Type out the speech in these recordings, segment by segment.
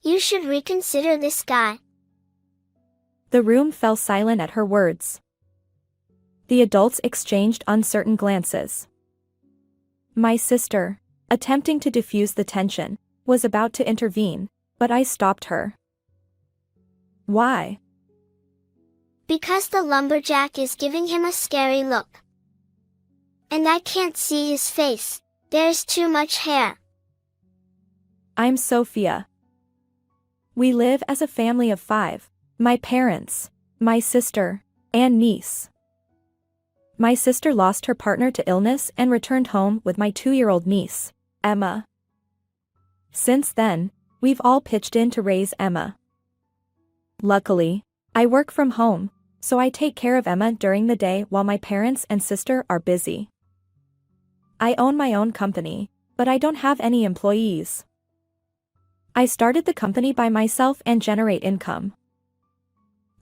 You should reconsider this guy. The room fell silent at her words. The adults exchanged uncertain glances. My sister, attempting to diffuse the tension, was about to intervene, but I stopped her. Why? Because the lumberjack is giving him a scary look. And I can't see his face. There's too much hair. I'm Sophia. We live as a family of 5. My parents, my sister, and niece. My sister lost her partner to illness and returned home with my 2-year-old niece, Emma. Since then, we've all pitched in to raise Emma. Luckily, I work from home, so I take care of Emma during the day while my parents and sister are busy. I own my own company, but I don't have any employees. I started the company by myself and generate income.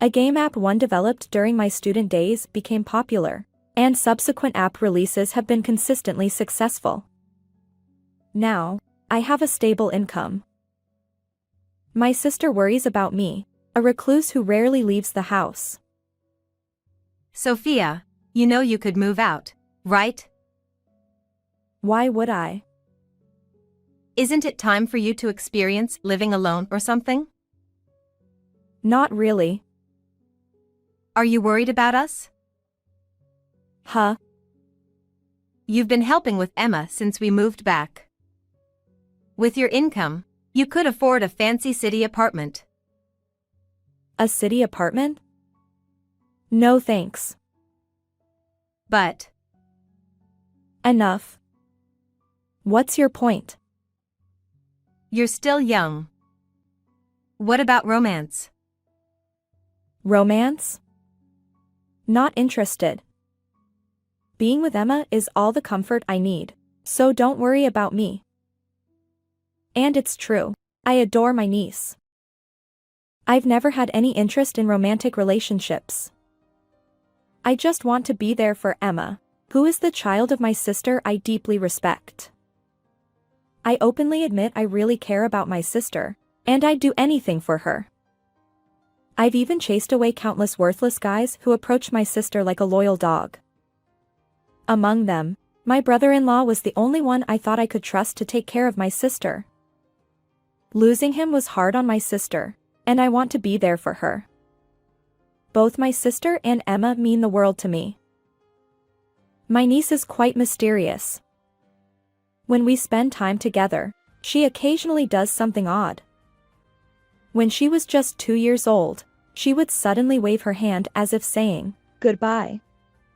A game app one developed during my student days became popular, and subsequent app releases have been consistently successful. Now, I have a stable income. My sister worries about me, a recluse who rarely leaves the house. Sophia, you know you could move out, right? Why would I? Isn't it time for you to experience living alone or something? Not really. Are you worried about us? Huh? You've been helping with Emma since we moved back. With your income, you could afford a fancy city apartment. A city apartment? No thanks. But Enough. What's your point? you're still young. What about romance? Romance? Not interested. Being with Emma is all the comfort I need, so don't worry about me. And it's true, I adore my niece. I've never had any interest in romantic relationships. I just want to be there for Emma, who is the child of my sister I deeply respect. I openly admit I really care about my sister, and I'd do anything for her. I've even chased away countless worthless guys who approach my sister like a loyal dog. Among them, my brother-in-law was the only one I thought I could trust to take care of my sister. Losing him was hard on my sister, and I want to be there for her. Both my sister and Emma mean the world to me. My niece is quite mysterious. When we spend time together, she occasionally does something odd. When she was just 2 years old, she would suddenly wave her hand as if saying, "Goodbye."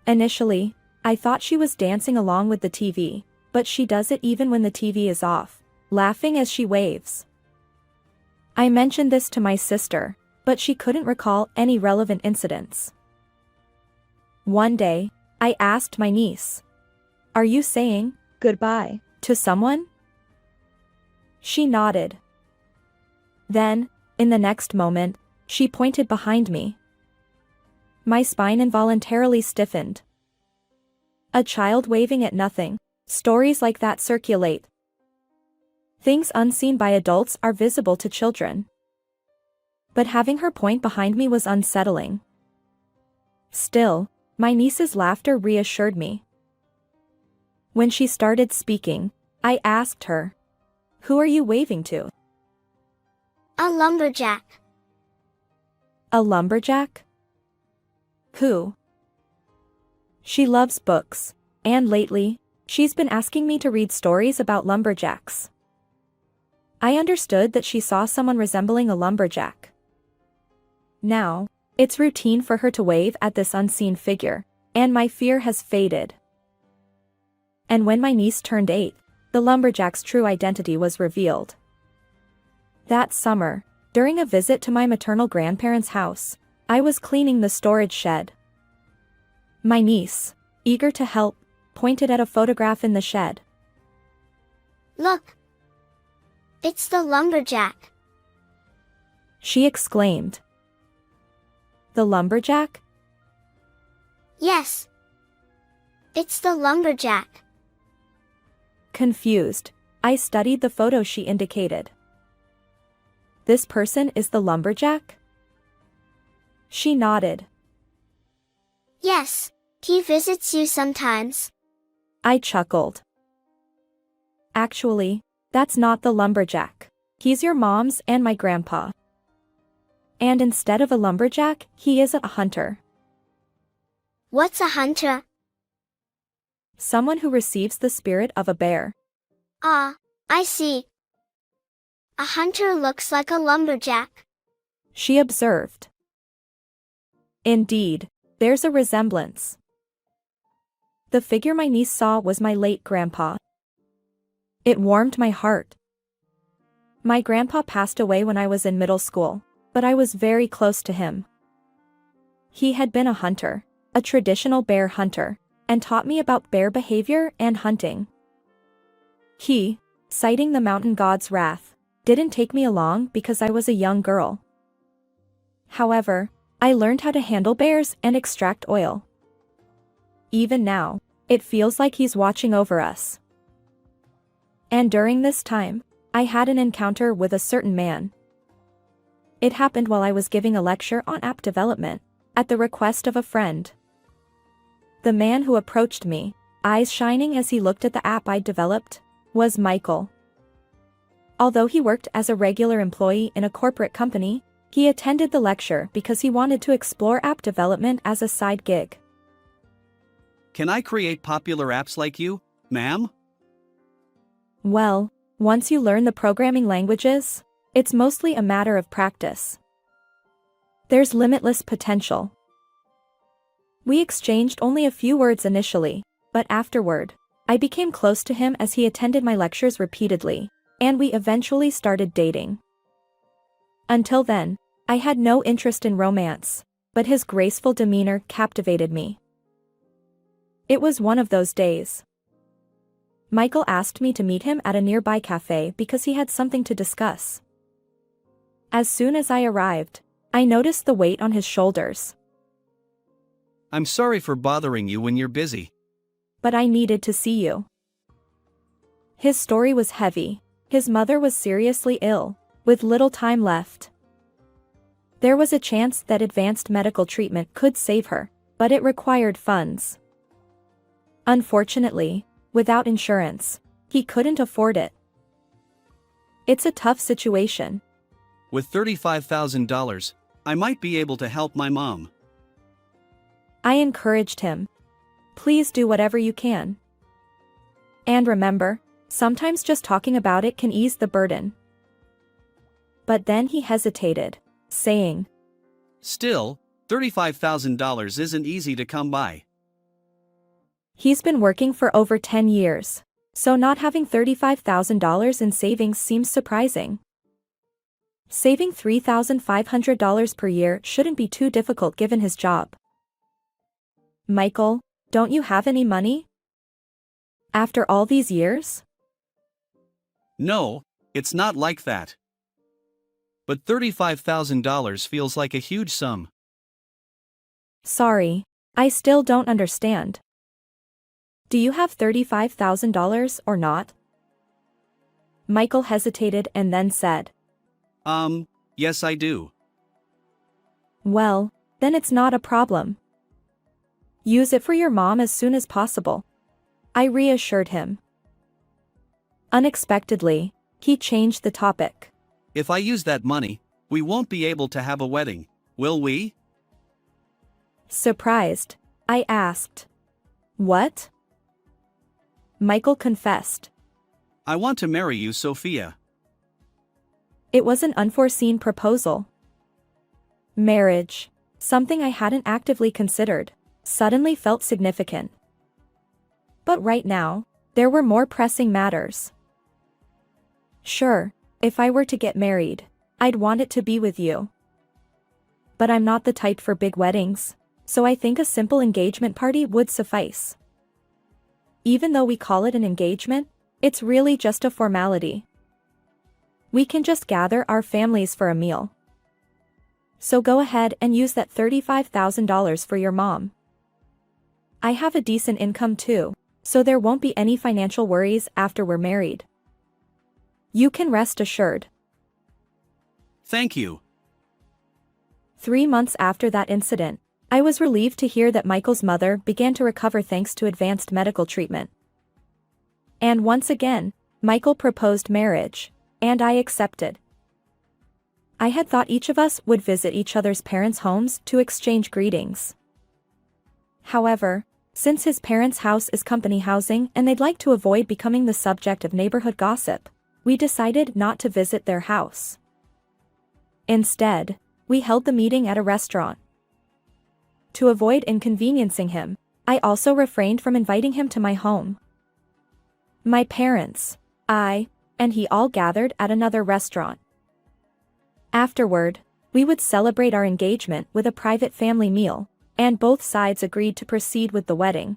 Initially, I thought she was dancing along with the TV, but she does it even when the TV is off, laughing as she waves. I mentioned this to my sister, but she couldn't recall any relevant incidents. One day, I asked my niece, "Are you saying goodbye to someone?" She nodded. Then, in the next moment, she pointed behind me. My spine involuntarily stiffened. A child waving at nothing. Stories like that circulate. Things unseen by adults are visible to children. But having her point behind me was unsettling. Still, my niece's laughter reassured me. When she started speaking, I asked her, "Who are you waving to?" A lumberjack. A lumberjack? Who? She loves books, and lately, she's been asking me to read stories about lumberjacks. I understood that she saw someone resembling a lumberjack. Now, it's routine for her to wave at this unseen figure, and my fear has faded. And when my niece turned 8, the lumberjack's true identity was revealed. That summer, during a visit to my maternal grandparents' house, I was cleaning the storage shed. My niece, eager to help, pointed at a photograph in the shed. Look! It's the lumberjack. She exclaimed. The lumberjack? Yes. It's the lumberjack. Confused, I studied the photo she indicated. This person is the lumberjack? She nodded. Yes, he visits you sometimes. I chuckled. Actually, that's not the lumberjack. He's your mom's and my grandpa. And instead of a lumberjack, he is a hunter. What's a hunter? Someone who receives the spirit of a bear. Ah, I see. A hunter looks like a lumberjack. She observed. Indeed, there's a resemblance. The figure my niece saw was my late grandpa. It warmed my heart. My grandpa passed away when I was in middle school, but I was very close to him. He had been a hunter, a traditional bear hunter, and taught me about bear behavior and hunting. He, citing the mountain god's wrath, didn't take me along because I was a young girl. However, I learned how to handle bears and extract oil. Even now, it feels like he's watching over us. And during this time, I had an encounter with a certain man. It happened while I was giving a lecture on app development, at the request of a friend. The man who approached me, eyes shining as he looked at the app I'd developed, was Michael. Although he worked as a regular employee in a corporate company, he attended the lecture because he wanted to explore app development as a side gig. Can I create popular apps like you, ma'am? Well, once you learn the programming languages, it's mostly a matter of practice. There's limitless potential. We exchanged only a few words initially, but afterward, I became close to him as he attended my lectures repeatedly, and we eventually started dating. Until then, I had no interest in romance, but his graceful demeanor captivated me. It was one of those days. Michael asked me to meet him at a nearby cafe because he had something to discuss. As soon as I arrived, I noticed the weight on his shoulders. I'm sorry for bothering you when you're busy. But I needed to see you. His story was heavy. His mother was seriously ill, with little time left. There was a chance that advanced medical treatment could save her, but it required funds. Unfortunately, without insurance, he couldn't afford it. It's a tough situation. With $35,000, I might be able to help my mom. I encouraged him. Please do whatever you can. And remember, sometimes just talking about it can ease the burden. But then he hesitated, saying, Still, $35,000 isn't easy to come by. He's been working for over 10 years, so not having $35,000 in savings seems surprising. Saving $3,500 per year shouldn't be too difficult given his job. Michael, don't you have any money? After all these years? No, it's not like that. But $35,000 feels like a huge sum. Sorry, I still don't understand. Do you have $35,000 or not? Michael hesitated and then said, Yes I do. Well, then it's not a problem. Use it for your mom as soon as possible. I reassured him. Unexpectedly, he changed the topic. If I use that money, we won't be able to have a wedding, will we? Surprised, I asked. What? Michael confessed. I want to marry you, Sophia. It was an unforeseen proposal. Marriage, something I hadn't actively considered, suddenly felt significant. But right now, there were more pressing matters. Sure, if I were to get married, I'd want it to be with you. But I'm not the type for big weddings, so I think a simple engagement party would suffice. Even though we call it an engagement, it's really just a formality. We can just gather our families for a meal. So go ahead and use that $35,000 for your mom. I have a decent income too, so there won't be any financial worries after we're married. You can rest assured. Thank you. 3 months after that incident, I was relieved to hear that Michael's mother began to recover thanks to advanced medical treatment. And once again, Michael proposed marriage, and I accepted. I had thought each of us would visit each other's parents' homes to exchange greetings. However, since his parents' house is company housing and they'd like to avoid becoming the subject of neighborhood gossip, we decided not to visit their house. Instead, we held the meeting at a restaurant. To avoid inconveniencing him, I also refrained from inviting him to my home. My parents, I, and he all gathered at another restaurant. Afterward, we would celebrate our engagement with a private family meal, and both sides agreed to proceed with the wedding.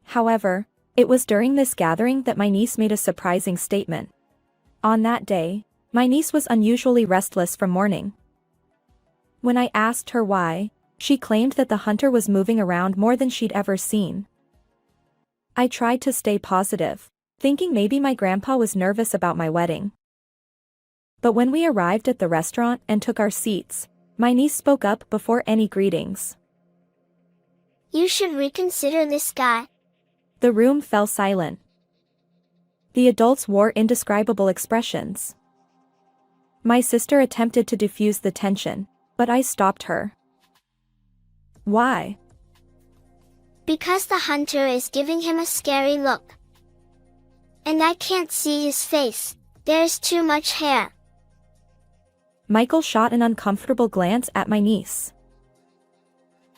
However, it was during this gathering that my niece made a surprising statement. On that day, my niece was unusually restless from mourning. When I asked her why, she claimed that the hunter was moving around more than she'd ever seen. I tried to stay positive, thinking maybe my grandpa was nervous about my wedding. But when we arrived at the restaurant and took our seats, my niece spoke up before any greetings. You should reconsider this guy. The room fell silent. The adults wore indescribable expressions. My sister attempted to diffuse the tension, but I stopped her. Why? Because the hunter is giving him a scary look. And I can't see his face, there's too much hair. Michael shot an uncomfortable glance at my niece.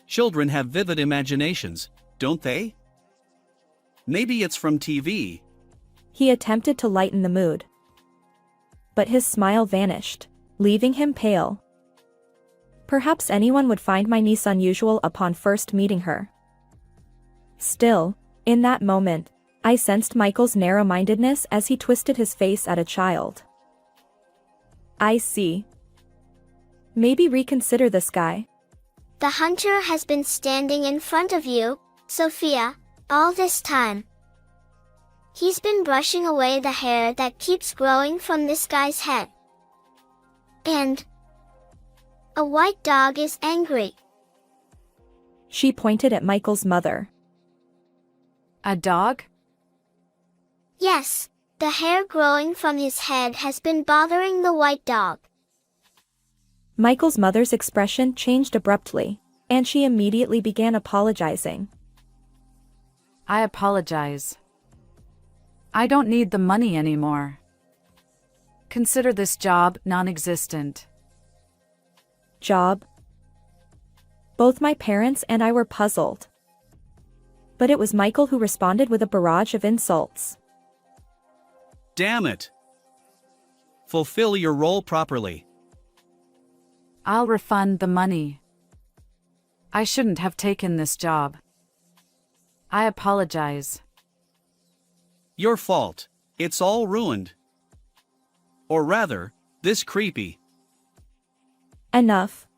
Children have vivid imaginations, don't they? Maybe it's from TV. He attempted to lighten the mood. But his smile vanished, leaving him pale. Perhaps anyone would find my niece unusual upon first meeting her. Still, in that moment, I sensed Michael's narrow-mindedness as he twisted his face at a child. I see. Maybe reconsider this guy. The hunter has been standing in front of you, Sophia, all this time. He's been brushing away the hair that keeps growing from this guy's head. And a white dog is angry. She pointed at Michael's mother. A dog? Yes, the hair growing from his head has been bothering the white dog. Michael's mother's expression changed abruptly, and she immediately began apologizing. I apologize. I don't need the money anymore. Consider this job non-existent. Job? Both my parents and I were puzzled. But it was Michael who responded with a barrage of insults. Damn it! Fulfill your role properly. I'll refund the money. I shouldn't have taken this job. I apologize. Your fault. It's all ruined. Or rather, this creepy. Enough.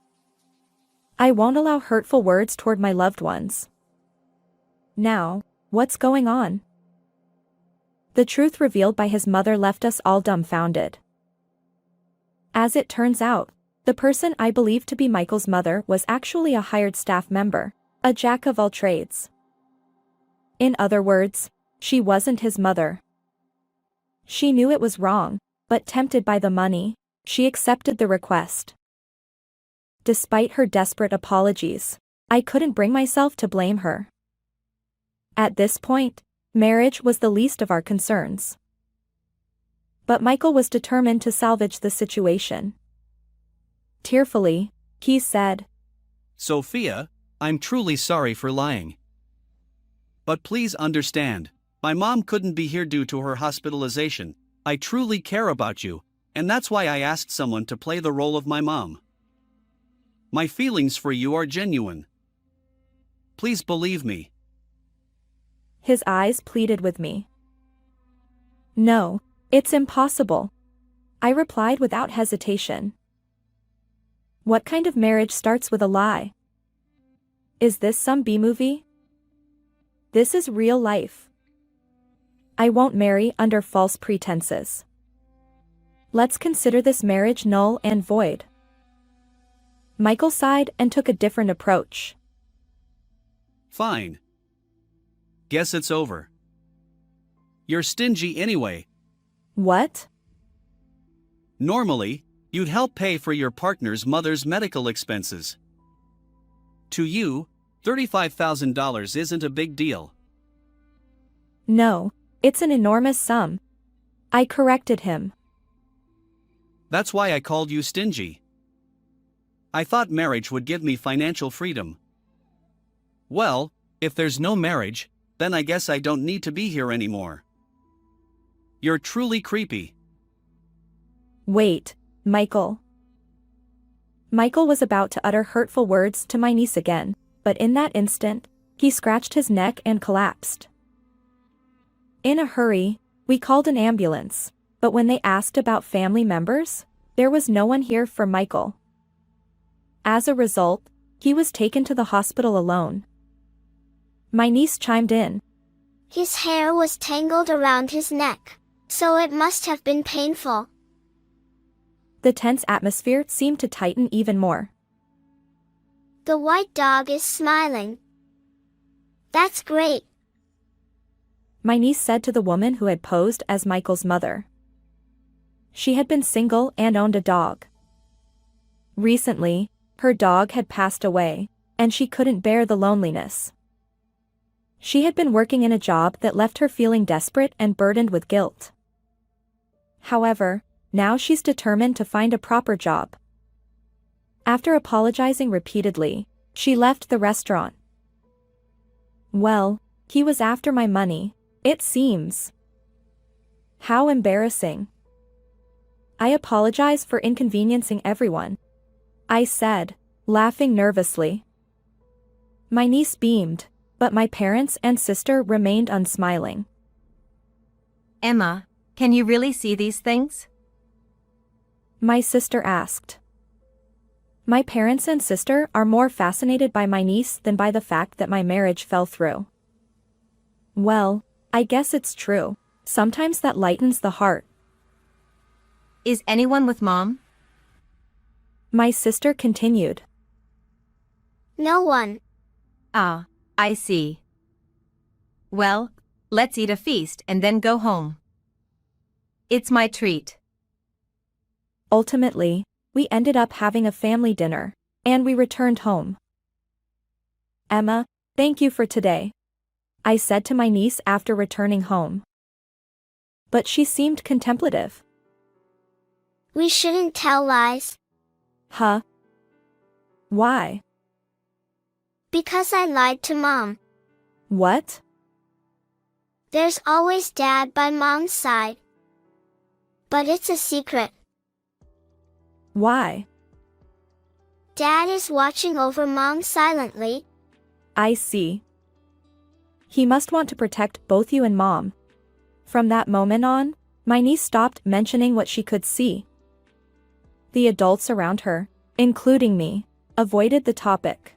I won't allow hurtful words toward my loved ones. Now, what's going on? The truth revealed by his mother left us all dumbfounded. As it turns out, the person I believed to be Michael's mother was actually a hired staff member, a jack of all trades. In other words, she wasn't his mother. She knew it was wrong, but tempted by the money, she accepted the request. Despite her desperate apologies, I couldn't bring myself to blame her. At this point, marriage was the least of our concerns. But Michael was determined to salvage the situation. Tearfully, he said, Sophia, I'm truly sorry for lying. But please understand, my mom couldn't be here due to her hospitalization. I truly care about you, and that's why I asked someone to play the role of my mom. My feelings for you are genuine. Please believe me. His eyes pleaded with me. No, it's impossible. I replied without hesitation. What kind of marriage starts with a lie? Is this some B-movie? This is real life. I won't marry under false pretenses. Let's consider this marriage null and void. Michael sighed and took a different approach. Fine. Guess it's over. You're stingy anyway. What? Normally, you'd help pay for your partner's mother's medical expenses. To you, $35,000 isn't a big deal. No, it's an enormous sum. I corrected him. That's why I called you stingy. I thought marriage would give me financial freedom. Well, if there's no marriage, then I guess I don't need to be here anymore. You're truly creepy. Wait, Michael. Michael was about to utter hurtful words to my niece again, but in that instant, he scratched his neck and collapsed. In a hurry, we called an ambulance, but when they asked about family members, there was no one here for Michael. As a result, he was taken to the hospital alone. My niece chimed in. His hair was tangled around his neck, so it must have been painful. The tense atmosphere seemed to tighten even more. The white dog is smiling. That's great. My niece said to the woman who had posed as Michael's mother. She had been single and owned a dog. Recently, her dog had passed away, and she couldn't bear the loneliness. She had been working in a job that left her feeling desperate and burdened with guilt. However, now she's determined to find a proper job. After apologizing repeatedly, she left the restaurant. Well, he was after my money, it seems. How embarrassing. I apologize for inconveniencing everyone, I said, laughing nervously. My niece beamed, but my parents and sister remained unsmiling. Emma, can you really see these things? My sister asked. My parents and sister are more fascinated by my niece than by the fact that my marriage fell through. Well, I guess it's true. Sometimes that lightens the heart. Is anyone with Mom? My sister continued. No one. Ah, I see. Well, let's eat a feast and then go home. It's my treat. Ultimately, we ended up having a family dinner, and we returned home. Emma, thank you for today, I said to my niece after returning home. But she seemed contemplative. We shouldn't tell lies. Huh? Why? Because I lied to Mom. What? There's always Dad by Mom's side. But it's a secret. Why? Dad is watching over Mom silently. I see. He must want to protect both you and Mom. From that moment on, my niece stopped mentioning what she could see. The adults around her, including me, avoided the topic.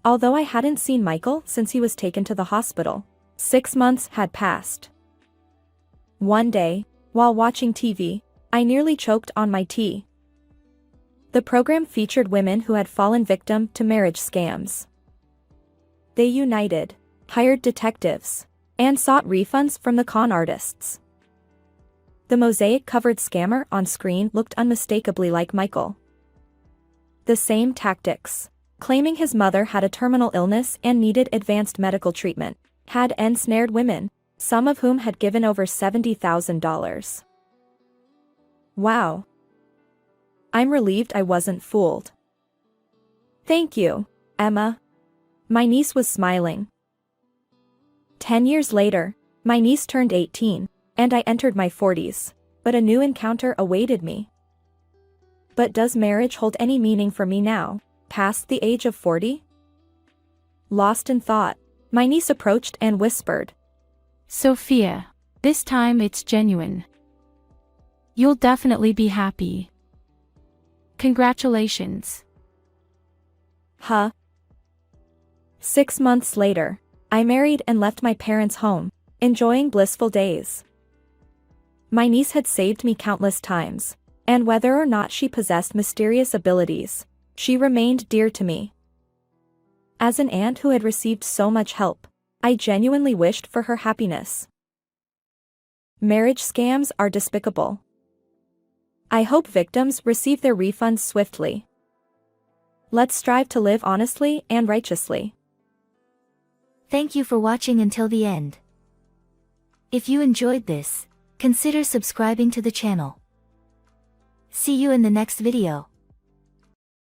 Although I hadn't seen Michael since he was taken to the hospital, 6 months had passed. One day, while watching TV, I nearly choked on my tea. The program featured women who had fallen victim to marriage scams. They united, hired detectives, and sought refunds from the con artists. The mosaic-covered scammer on screen looked unmistakably like Michael. The same tactics, claiming his mother had a terminal illness and needed advanced medical treatment, had ensnared women, some of whom had given over $70,000. Wow. I'm relieved I wasn't fooled. Thank you, Emma. My niece was smiling. 10 years later, my niece turned 18, and I entered my 40s, but a new encounter awaited me. But does marriage hold any meaning for me now, past the age of 40? Lost in thought, my niece approached and whispered. Sophia, this time it's genuine. You'll definitely be happy. Congratulations. Huh? 6 months later, I married and left my parents' home, enjoying blissful days. My niece had saved me countless times, and whether or not she possessed mysterious abilities, she remained dear to me. As an aunt who had received so much help, I genuinely wished for her happiness. Marriage scams are despicable. I hope victims receive their refunds swiftly. Let's strive to live honestly and righteously. Thank you for watching until the end. If you enjoyed this, consider subscribing to the channel. See you in the next video.